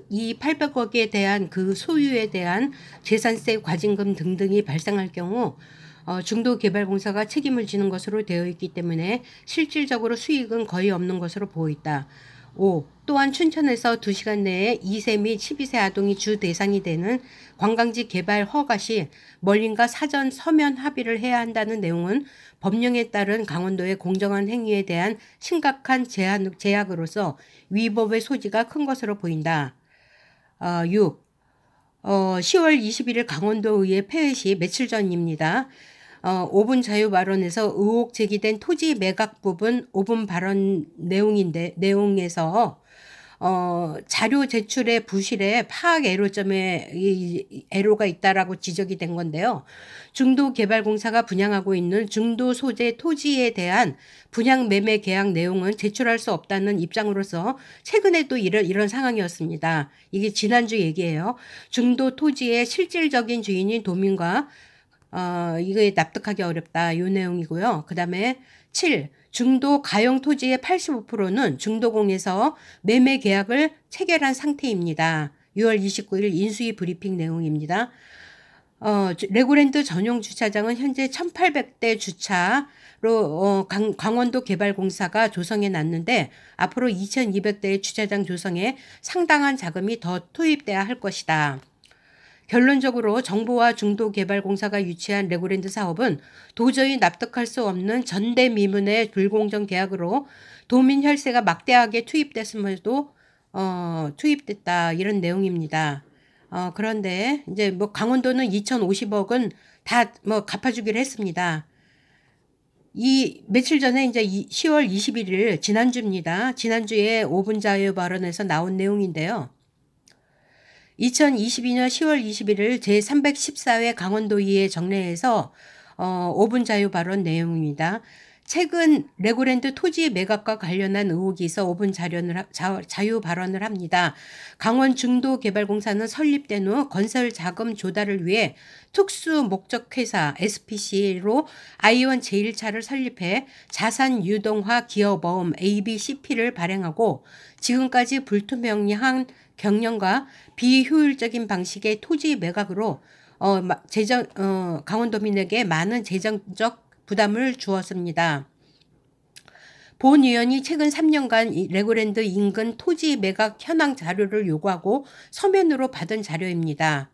이 800억에 대한 그 소유에 대한 재산세, 과징금 등등이 발생할 경우 중도개발공사가 책임을 지는 것으로 되어 있기 때문에 실질적으로 수익은 거의 없는 것으로 보인다. 5. 또한 춘천에서 2시간 내에 2세 및 12세 아동이 주 대상이 되는 관광지 개발 허가 시 멀린과 사전 서면 합의를 해야 한다는 내용은 법령에 따른 강원도의 공정한 행위에 대한 심각한 제약으로서 위법의 소지가 큰 것으로 보인다. 6. 10월 21일 강원도의회 폐회 시 며칠 전입니다. 5분 자유 발언에서 의혹 제기된 토지 매각 부분 5분 발언 내용에서 자료 제출의 부실에 파악 애로점에 애로가 있다라고 지적이 된 건데요. 중도개발공사가 분양하고 있는 중도 소재 토지에 대한 분양 매매 계약 내용은 제출할 수 없다는 입장으로서 최근에 또 이런 상황이었습니다. 이게 지난주 얘기예요. 중도 토지의 실질적인 주인인 도민과 이거에 납득하기 어렵다. 이 내용이고요. 그 다음에 7. 중도 가용 토지의 85%는 중도공에서 매매 계약을 체결한 상태입니다. 6월 29일 인수위 브리핑 내용입니다. 레고랜드 전용 주차장은 현재 1,800대 주차로 강원도 개발공사가 조성해 놨는데 앞으로 2,200대의 주차장 조성에 상당한 자금이 더 투입돼야 할 것이다. 결론적으로 정부와 중도개발공사가 유치한 레고랜드 사업은 도저히 납득할 수 없는 전대미문의 불공정 계약으로 도민 혈세가 막대하게 투입됐음에도 투입됐다 이런 내용입니다. 그런데 이제 뭐 강원도는 2,050억은 다 뭐 갚아주기로 했습니다. 이 며칠 전에 이제 10월 21일 지난주입니다. 지난주에 5분 자유 발언에서 나온 내용인데요. 2022년 10월 21일 제314회 강원도의회 정례에서 5분 자유 발언 내용입니다. 최근 레고랜드 토지 매각과 관련한 의혹이 있어 5분 자유 발언을 합니다. 강원 중도개발공사는 설립된 후 건설 자금 조달을 위해 특수 목적회사 SPC로 아이원 제1차를 설립해 자산 유동화 기업어음 ABCP를 발행하고 지금까지 불투명한 경영과 비효율적인 방식의 토지 매각으로 강원도민에게 많은 재정적 부담을 주었습니다. 본 의원이 최근 3년간 레고랜드 인근 토지 매각 현황 자료를 요구하고 서면으로 받은 자료입니다.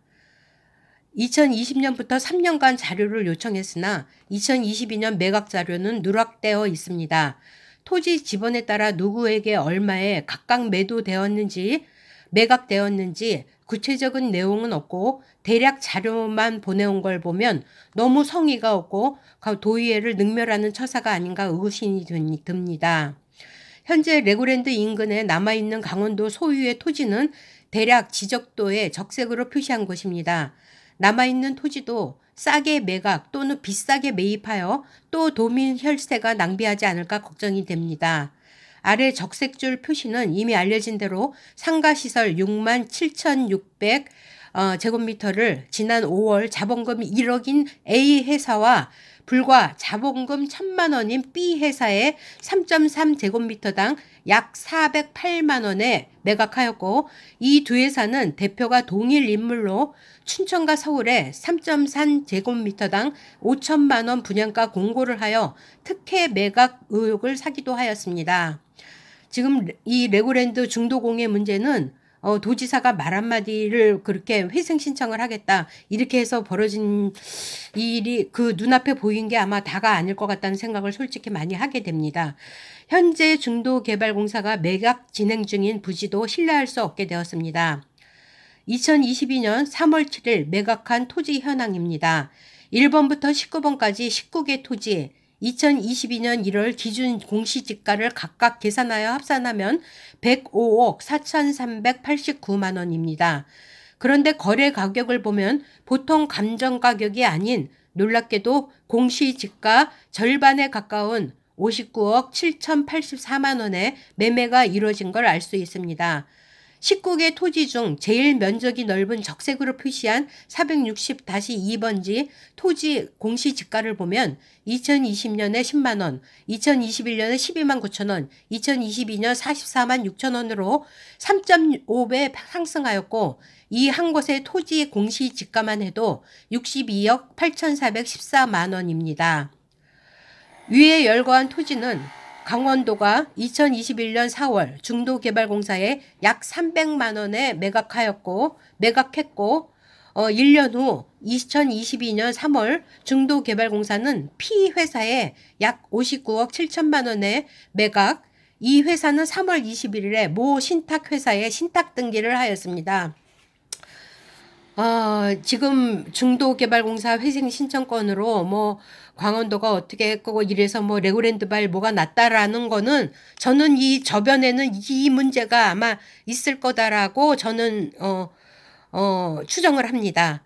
2020년부터 3년간 자료를 요청했으나 2022년 매각 자료는 누락되어 있습니다. 토지 지번에 따라 누구에게 얼마에 각각 매도되었는지 매각되었는지 구체적인 내용은 없고 대략 자료만 보내온 걸 보면 너무 성의가 없고 도의회를 능멸하는 처사가 아닌가 의구심이 듭니다. 현재 레고랜드 인근에 남아있는 강원도 소유의 토지는 대략 지적도에 적색으로 표시한 것입니다. 남아있는 토지도 싸게 매각 또는 비싸게 매입하여 또 도민 혈세가 낭비하지 않을까 걱정이 됩니다. 아래 적색줄 표시는 이미 알려진 대로 상가시설 67,600 제곱미터를 지난 5월 자본금 1억인 A 회사와 불과 자본금 1,000만 원인 B 회사에 3.3 제곱미터당 약 408만 원에 매각하였고 이 두 회사는 대표가 동일 인물로 춘천과 서울에 3.3 제곱미터당 5천만 원 분양가 공고를 하여 특혜 매각 의혹을 사기도 하였습니다. 지금 이 레고랜드 중도공의 문제는 도지사가 말 한마디를 그렇게 회생 신청을 하겠다 이렇게 해서 벌어진 일이 그 눈앞에 보인 게 아마 다가 아닐 것 같다는 생각을 솔직히 많이 하게 됩니다. 현재 중도개발공사가 매각 진행 중인 부지도 신뢰할 수 없게 되었습니다. 2022년 3월 7일 매각한 토지 현황입니다. 1번부터 19번까지 19개 토지 2022년 1월 기준 공시지가를 각각 계산하여 합산하면 105억 4,389만 원입니다. 그런데 거래 가격을 보면 보통 감정 가격이 아닌 놀랍게도 공시지가 절반에 가까운 59억 7,084만 원에 매매가 이루어진 걸 알 수 있습니다. 19개 토지 중 제일 면적이 넓은 적색으로 표시한 460-2번지 토지 공시지가를 보면 2020년에 10만 원, 2021년에 12만 9천 원, 2022년 44만 6천 원으로 3.5배 상승하였고, 이 한 곳의 토지 공시지가만 해도 62억 8,414만 원입니다. 위에 열거한 토지는 강원도가 2021년 4월 중도개발공사에 약 300만 원에 매각했고 1년 후 2022년 3월 중도개발공사는 P회사에 약 59억 7천만 원에 매각, 이 회사는 3월 21일에 모 신탁회사에 신탁등기를 하였습니다. 지금 중도개발공사 회생 신청권으로 뭐 강원도가 어떻게 했고 이래서 뭐 레고랜드발 뭐가 났다라는 거는, 저는 이 저변에는 이 문제가 아마 있을 거다라고 저는 추정을 합니다.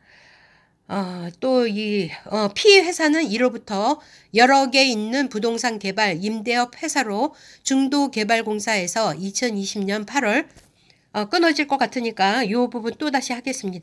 또 이 P 회사는 이로부터 여러 개 있는 부동산 개발 임대업 회사로 중도개발공사에서 2020년 8월 끊어질 것 같으니까 이 부분 또 다시 하겠습니다.